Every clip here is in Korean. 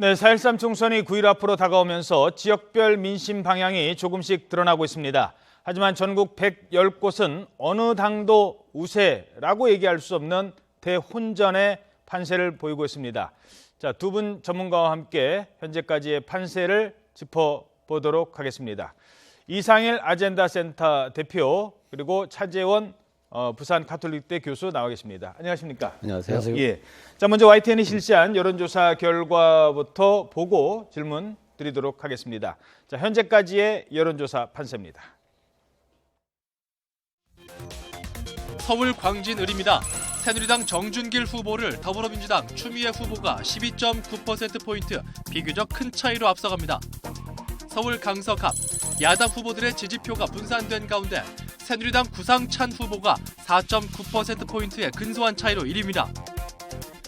네, 4.13 총선이 9일 앞으로 다가오면서 지역별 민심 방향이 조금씩 드러나고 있습니다. 하지만 전국 110곳은 어느 당도 우세라고 얘기할 수 없는 대혼전의 판세를 보이고 있습니다. 자, 두 분 전문가와 함께 현재까지의 판세를 짚어보도록 하겠습니다. 이상일 아젠다센터 대표 그리고 차재원 부산 가톨릭대 교수 나와 계십니다. 안녕하십니까? 안녕하세요. 예. 자, 먼저 YTN이 실시한 여론조사 결과부터 보고 질문 드리도록 하겠습니다. 자, 현재까지의 여론조사 판세입니다. 서울 광진을입니다. 새누리당 정준길 후보를 더불어민주당 추미애 후보가 12.9%포인트 비교적 큰 차이로 앞서갑니다. 서울 강서갑, 야당 후보들의 지지표가 분산된 가운데 새누리당 구상찬 후보가 4.9%포인트의 근소한 차이로 1위입니다.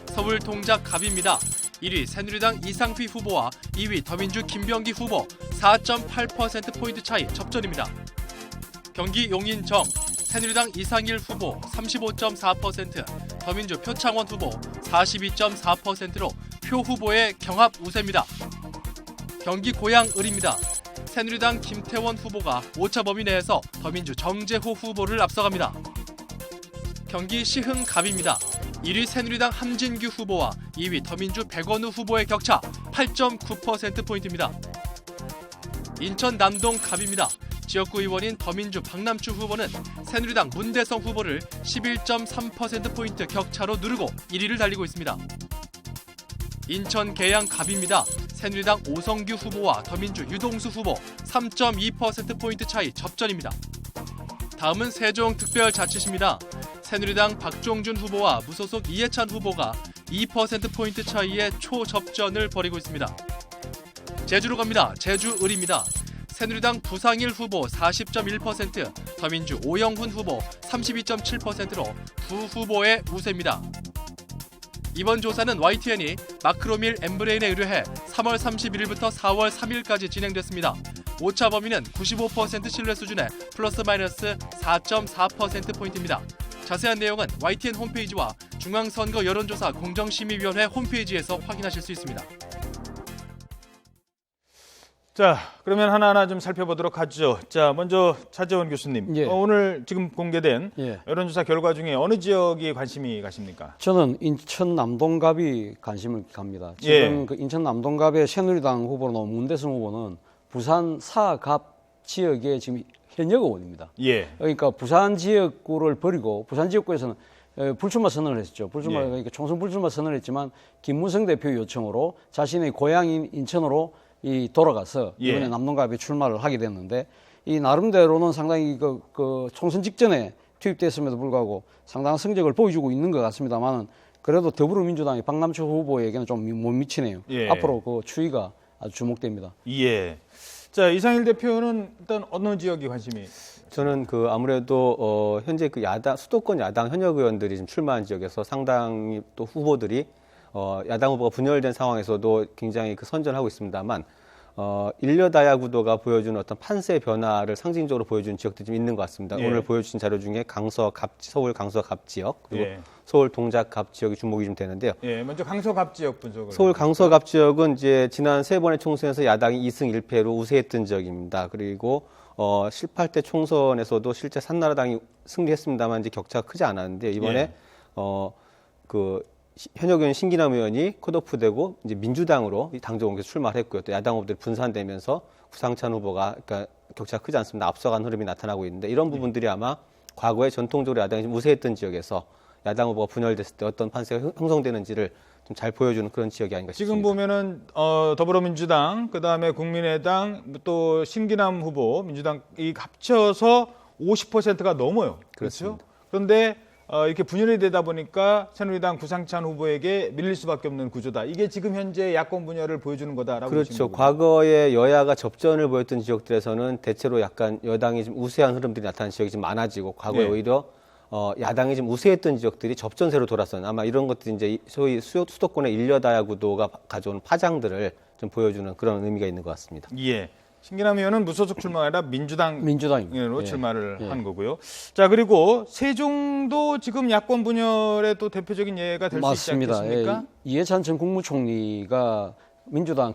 서울 동작갑입니다. 1위 새누리당 이상휘 후보와 2위 더민주 김병기 후보 4.8%포인트 차이 접전입니다. 경기 용인정, 새누리당 이상일 후보 35.4%, 더민주 표창원 후보 42.4%로 표 후보의 경합 우세입니다. 경기 고양을입니다. 새누리당 김태원 후보가 오차 범위 내에서 더민주 정재호 후보를 앞서갑니다. 경기 시흥갑입니다. 1위 새누리당 함진규 후보와 2위 더민주 백원우 후보의 격차 8.9%포인트입니다. 인천 남동갑입니다. 지역구 의원인 더민주 박남추 후보는 새누리당 문대성 후보를 11.3%포인트 격차로 누르고 1위를 달리고 있습니다. 인천 계양갑입니다. 새누리당 오성규 후보와 더민주 유동수 후보 3.2%포인트 차이 접전입니다. 다음은 세종특별자치시입니다. 새누리당 박종준 후보와 무소속 이해찬 후보가 2%포인트 차이의 초접전을 벌이고 있습니다. 제주로 갑니다. 제주을입니다. 새누리당 부상일 후보 40.1%, 더민주 오영훈 후보 32.7%로 두 후보의 우세입니다. 이번 조사는 YTN이 마크로밀 엠브레인에 의뢰해 3월 31일부터 4월 3일까지 진행됐습니다. 오차 범위는 95% 신뢰 수준의 플러스 마이너스 4.4%포인트입니다. 자세한 내용은 YTN 홈페이지와 중앙선거 여론조사 공정심의위원회 홈페이지에서 확인하실 수 있습니다. 자, 그러면 하나하나 좀 살펴보도록 하죠. 자, 먼저 차재원 교수님. 예. 오늘 지금 공개된 예. 여론조사 결과 중에 어느 지역이 관심이 가십니까? 저는 인천 남동갑이 관심을 갑니다. 지금 예. 그 인천 남동갑의 새누리당 후보로 나온 문대성 후보는 부산 사갑 지역의 지금 현역 의원입니다. 예. 그러니까 부산 지역구를 버리고 부산 지역구에서는 불출마 선언을 했죠. 그러니까 총선 불출마 선언을 했지만 김무성 대표 요청으로 자신의 고향인 인천으로 돌아가서 이번에 남동갑에 출마를 하게 됐는데 이 나름대로는 상당히 그 총선 직전에 투입됐음에도 불구하고 상당한 성적을 보여주고 있는 것 같습니다만은 그래도 더불어민주당의 박남철 후보에게는 좀 못 미치네요. 예. 앞으로 그 추이가 아주 주목됩니다. 예. 자, 이상일 대표는 일단 어느 지역이 관심이? 저는 아무래도 현재 수도권 야당 현역 의원들이 지금 출마한 지역에서 상당히 또 후보들이 야당 후보가 분열된 상황에서도 굉장히 선전하고 있습니다만 일여다야 구도가 보여주는 어떤 판세 변화를 상징적으로 보여주는 지역들이 좀 있는 것 같습니다. 예. 오늘 보여주신 자료 중에 서울 강서갑 지역 그리고 예. 서울 동작갑 지역이 주목이 좀 되는데요. 예, 먼저 강서갑 지역 분석을. 서울 강서갑 지역은 이제 지난 3번의 총선에서 야당이 2승 1패로 우세했던 지역입니다. 그리고 18대 총선에서도 실제 산나라당이 승리했습니다만 이제 격차가 크지 않았는데 이번에 예. 현역 의원 신기남 의원이 컷오프되고 이제 민주당으로 당적 옮겨서 출마를 했고요. 또 야당 후보들이 분산되면서 구상찬 후보가 그러니까 격차가 크지 않습니다. 앞서간 흐름이 나타나고 있는데 이런 부분들이 아마 과거에 전통적으로 야당이 좀 우세했던 지역에서 야당 후보가 분열됐을 때 어떤 판세가 형성되는지를 좀 잘 보여주는 그런 지역이 아닌가 싶습니다. 지금 보면은 더불어민주당, 그다음에 국민의당, 또 신기남 후보, 민주당 이 합쳐서 50%가 넘어요. 그렇죠? 그렇습니다. 그런데 이렇게 분열이 되다 보니까 새누리당 구상찬 후보에게 밀릴 수밖에 없는 구조다. 이게 지금 현재 야권 분열을 보여주는 거다라고 보시는 그렇죠. 거군요. 과거에 여야가 접전을 보였던 지역들에서는 대체로 약간 여당이 좀 우세한 흐름들이 나타나는 지역이 좀 많아지고 과거에 네. 오히려 야당이 좀 우세했던 지역들이 접전세로 돌았어요. 아마 이런 것들이 이제 소위 수도권의 일여다야 구도가 가져온 파장들을 좀 보여주는 그런 의미가 있는 것 같습니다. 예. 신기남 의원은 무소속 출마가 아니라 민주당으로 민주당입니다. 출마를 예. 한 거고요. 자, 그리고 세종도 지금 야권 분열의 또 대표적인 예가 될 수 있지 맞습니다. 않겠습니까? 이해찬 전 국무총리가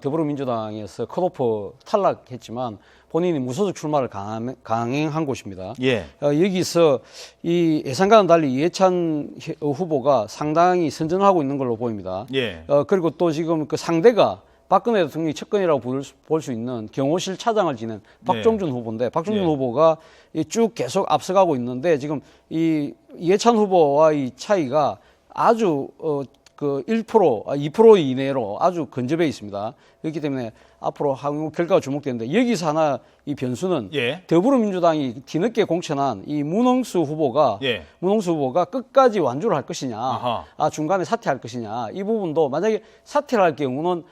더불어민주당에서 컷오프 탈락했지만 본인이 무소속 출마를 강행한 곳입니다. 예. 여기서 이 예상과는 달리 이해찬 후보가 상당히 선전하고 있는 걸로 보입니다. 예. 그리고 또 지금 그 상대가 박근혜 대통령이 측근이라고 볼 수 있는 경호실 차장을 지낸 박종준 후보인데 박종준 후보가 쭉 계속 앞서가고 있는데 지금 이 이해찬 후보와 이 차이가 아주 그 1%, 2% 이내로 아주 근접해 있습니다. 그렇기 때문에 앞으로 향후 결과가 주목되는데 여기서 하나 이 변수는 예. 더불어민주당이 뒤늦게 공천한 이 문홍수 후보가 끝까지 완주를 할 것이냐, 중간에 사퇴할 것이냐 이 부분도 만약에 사퇴를 할 경우는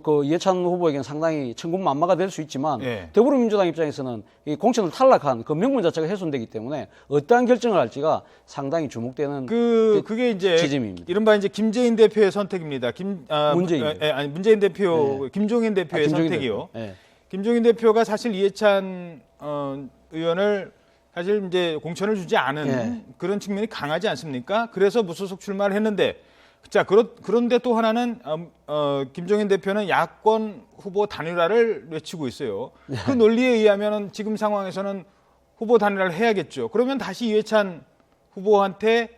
그 이해찬 후보에게는 상당히 천군만마가 될 수 있지만 더불어민주당 입장에서는 이 공천을 탈락한 그 명분 자체가 훼손되기 때문에 어떠한 결정을 할지가 상당히 주목되는 그게 이제 지점입니다. 이른바 이제 김재인 대표의 선택입니다. 문재인 대표, 김종인 대표의 선택이요. 김종인 대표가 사실 이해찬 의원을 사실 이제 공천을 주지 않은 그런 측면이 강하지 않습니까? 그래서 무소속 출마를 했는데. 자, 그런데 또 하나는 김종인 대표는 야권 후보 단일화를 외치고 있어요. 그 논리에 의하면 지금 상황에서는 후보 단일화를 해야겠죠. 그러면 다시 이해찬 후보한테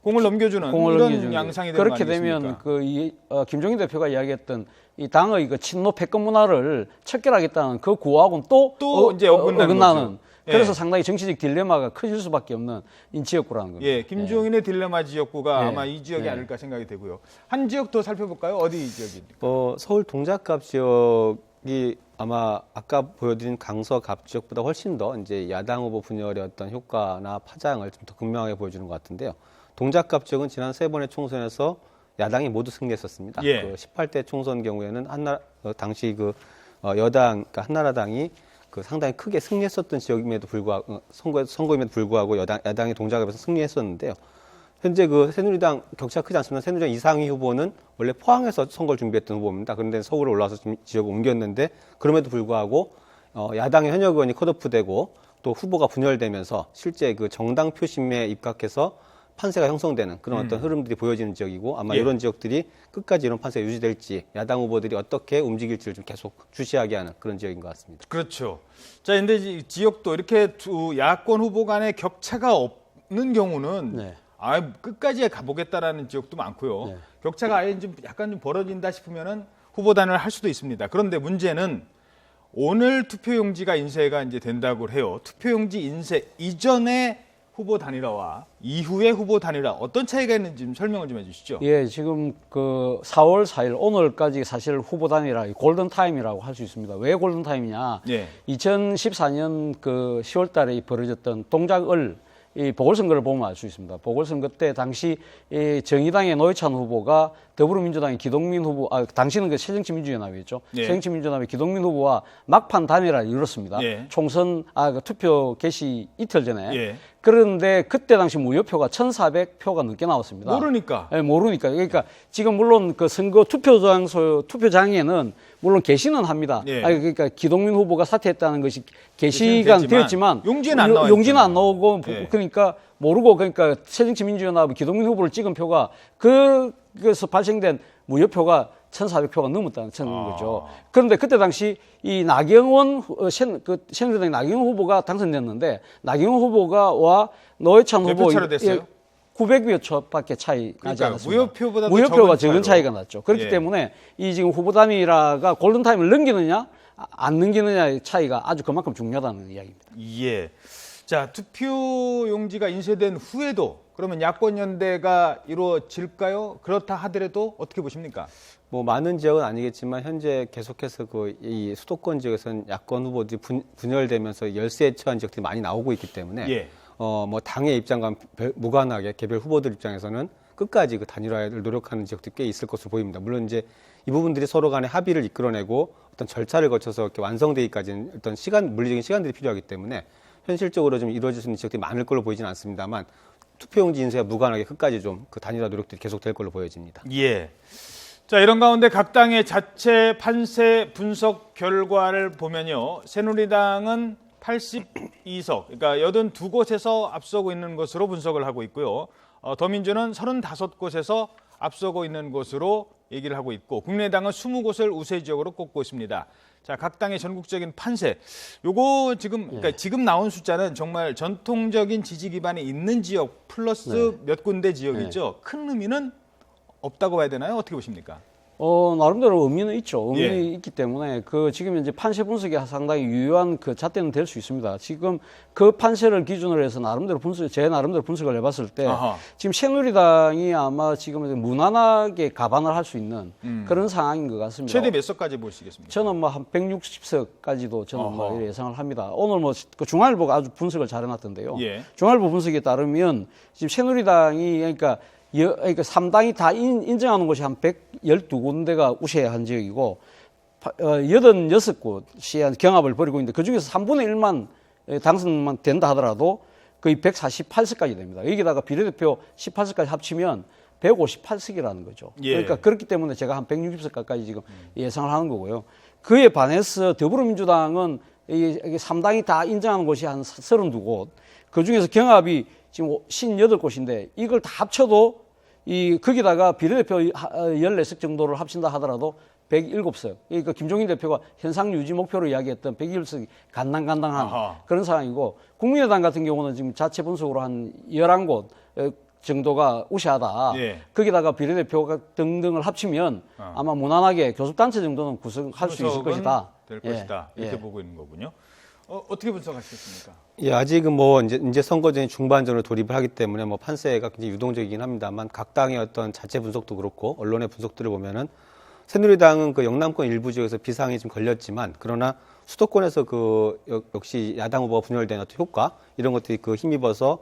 공을 넘겨주는 이런 양상이 되는 거 그렇게 아니겠습니까? 되면 김종인 대표가 이야기했던 이 당의 그 친노 패권 문화를 척결하겠다는 그 구호하고는 또 이제 어긋나는 그래서 상당히 정치적 딜레마가 커질 수밖에 없는 지역구라는 겁니다. 예, 김종인의 딜레마 지역구가 아마 이 지역이 아닐까 생각이 되고요. 한 지역 더 살펴볼까요? 어디 지역입니까? 서울 동작갑 지역이 아마 아까 보여드린 강서갑 지역보다 훨씬 더 이제 야당 후보 분열의 어떤 효과나 파장을 좀 더 극명하게 보여주는 것 같은데요. 동작갑 지역은 지난 3번의 총선에서 야당이 모두 승리했었습니다. 그 18대 총선 경우에는 당시 여당, 그러니까 한나라당이 상당히 크게 승리했었던 지역임에도 불구하고 선거임에도 불구하고 야당이 동작갑에서 승리했었는데요. 현재 새누리당 격차가 크지 않습니다. 새누리당 이상희 후보는 원래 포항에서 선거를 준비했던 후보입니다. 그런데 서울에 올라와서 지역을 옮겼는데 그럼에도 불구하고 야당의 현역 의원이 컷오프되고 또 후보가 분열되면서 실제 정당 표심에 입각해서 판세가 형성되는 그런 어떤 흐름들이 보여지는 지역이고 아마 이런 지역들이 끝까지 이런 판세가 유지될지 야당 후보들이 어떻게 움직일지를 좀 계속 주시하게 하는 그런 지역인 것 같습니다. 그렇죠. 자, 근데 지역도 이렇게 두 야권 후보 간의 격차가 없는 경우는 끝까지 가보겠다라는 지역도 많고요. 격차가 아예 좀 약간 좀 벌어진다 싶으면은 후보 단일을 할 수도 있습니다. 그런데 문제는 오늘 투표용지가 인쇄가 이제 된다고 해요. 투표용지 인쇄 이전에 후보 단일화와 이후의 후보 단일화 어떤 차이가 있는지 좀 설명을 좀 해주시죠. 예, 지금 4월 4일 오늘까지 사실 후보 단일화 골든 타임이라고 할 수 있습니다. 왜 골든 타임이냐? 2014년 10월달에 벌어졌던 동작을 이 보궐선거를 보면 알 수 있습니다. 보궐선거 때 당시 정의당의 노회찬 후보가 더불어민주당의 기동민 후보, 당시는 새정치민주연합이었죠. 새정치민주연합의 기동민 후보와 막판 단일화를 이뤘습니다. 총선, 투표 개시 이틀 전에. 그런데 그때 당시 무효표가 1,400표가 넘게 나왔습니다. 모르니까. 모르니까. 그러니까 지금 물론 선거 투표장에는 물론 게시는 합니다. 그러니까 기동민 후보가 사퇴했다는 것이 게시가 되었지만 용지는 안 나오고 그러니까 모르고 그러니까 새정치민주연합 기동민 후보를 찍은 표가 그래서 발생된 무효표가 1,400표가 넘었다는 거죠. 그런데 그때 당시 이 나경원 새누리당 나경원 후보가 당선됐는데 나경원 후보가 노회찬 후보 몇 표 차로 됐어요? 900여 초밖에 차이 나지 않았습니다. 무효표보다 적은 차이가 났죠. 그렇기 때문에 이 지금 후보 단일화가 골든 타임을 넘기느냐 안 넘기느냐의 차이가 아주 그만큼 중요하다는 이야기입니다. 예. 자, 투표용지가 인쇄된 후에도 그러면 야권 연대가 이루어질까요? 그렇다 하더라도 어떻게 보십니까? 많은 지역은 아니겠지만 현재 계속해서 이 수도권 지역에서는 야권 후보들이 분열되면서 열세에 처한 지역들이 많이 나오고 있기 때문에 당의 입장과 무관하게 개별 후보들 입장에서는 끝까지 단일화를 노력하는 지역들이 꽤 있을 것으로 보입니다. 물론 이제 이 부분들이 서로 간에 합의를 이끌어내고 어떤 절차를 거쳐서 이렇게 완성되기까지는 어떤 물리적인 시간들이 필요하기 때문에 현실적으로 좀 이루어질 수 있는 지역들이 많을 걸로 보이지는 않습니다만 투표용지 인쇄와 무관하게 끝까지 좀 단일화 노력들이 계속될 걸로 보여집니다. 예. 자, 이런 가운데 각 당의 자체 판세 분석 결과를 보면요. 새누리당은 82석, 그러니까 82곳에서 앞서고 있는 것으로 분석을 하고 있고요. 더민주는 35곳에서 앞서고 있는 것으로 얘기를 하고 있고 국민의당은 20곳을 우세 지역으로 꼽고 있습니다. 자, 각 당의 전국적인 판세. 요거 지금 그러니까 지금 나온 숫자는 정말 전통적인 지지 기반이 있는 지역 플러스 몇 군데 지역이죠. 큰 의미는 없다고 봐야 되나요? 어떻게 보십니까? 나름대로 의미는 있죠. 의미는 예. 있기 때문에 지금 이제 판세 분석이 상당히 유효한 잣대는 될 수 있습니다. 지금 그 판세를 기준으로 해서 제 나름대로 분석을 해봤을 때 아하. 지금 새누리당이 아마 지금 무난하게 가반을 할 수 있는 그런 상황인 것 같습니다. 최대 몇 석까지 보시겠습니까? 저는 뭐 한 160석까지도 저는 뭐 어허. 예상을 합니다. 오늘 뭐 그 중앙일보가 아주 분석을 잘 해놨던데요. 예. 중앙일보 분석에 따르면 지금 새누리당이 그러니까 3당이 다 인정하는 곳이 한 112군데가 우세한 지역이고 86곳이 경합을 벌이고 있는데 그중에서 3분의 1만 당선만 된다 하더라도 거의 148석까지 됩니다. 여기다가 비례대표 18석까지 합치면 158석이라는 거죠. 예. 그러니까 그렇기 때문에 제가 한 160석 가까이 지금 예상을 하는 거고요. 그에 반해서 더불어민주당은 이게 3당이 다 인정하는 곳이 한 32곳, 그중에서 경합이 지금 58곳인데 이걸 다 합쳐도 거기다가 비례대표 14석 정도를 합친다 하더라도 107석. 그러니까 김종인 대표가 현상 유지 목표로 이야기했던 101석이 간당간당한 아하. 그런 상황이고 국민의당 같은 경우는 지금 자체 분석으로 한 11곳 정도가 우세하다. 예. 거기다가 비례대표가 등등을 합치면 아마 무난하게 교섭단체 정도는 구성할 수 있을 것이다. 될 예. 것이다. 이렇게 예. 보고 있는 거군요. 어떻게 분석하시겠습니까? 예, 아직은 뭐 이제 선거전이 중반전으로 돌입을 하기 때문에 뭐 판세가 굉장히 유동적이긴 합니다만 각 당의 어떤 자체 분석도 그렇고 언론의 분석들을 보면은 새누리당은 그 영남권 일부 지역에서 비상이 좀 걸렸지만 그러나 수도권에서 역시 야당 후보가 분열된 어떤 효과 이런 것들이 힘입어서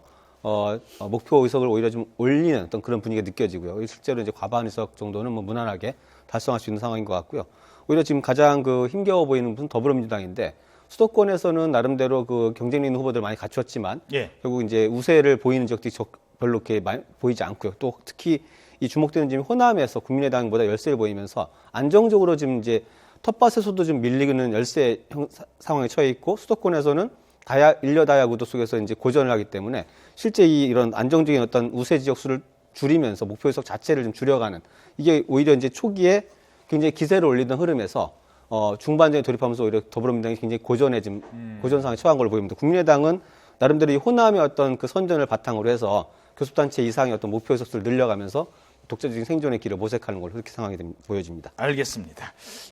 목표 의석을 오히려 좀 올리는 어떤 그런 분위기가 느껴지고요. 실제로 이제 과반 의석 정도는 뭐 무난하게 달성할 수 있는 상황인 것 같고요. 오히려 지금 가장 힘겨워 보이는 분은 더불어민주당인데 수도권에서는 나름대로 경쟁력 있는 후보들 많이 갖췄지만 예. 결국 이제 우세를 보이는 지역들이 별로 이렇게 많이 보이지 않고요. 또 특히 이 주목되는 지금 호남에서 국민의당보다 열세를 보이면서 안정적으로 지금 이제 텃밭에서도 좀 밀리는 열세 상황에 처해 있고 수도권에서는 일여다야 구도 속에서 이제 고전을 하기 때문에 실제 이런 안정적인 어떤 우세 지역 수를 줄이면서 목표 의석 자체를 좀 줄여가는 이게 오히려 이제 초기에 굉장히 기세를 올리던 흐름에서 중반전에 돌입하면서 오히려 더불어민주당이 굉장히 고전 상황에 처한 걸로 보입니다. 국민의당은 나름대로 이 호남의 어떤 그 선전을 바탕으로 해서 교섭단체 이상의 어떤 목표 의석수를 늘려가면서 독자적인 생존의 길을 모색하는 걸로 그렇게 보여집니다. 알겠습니다.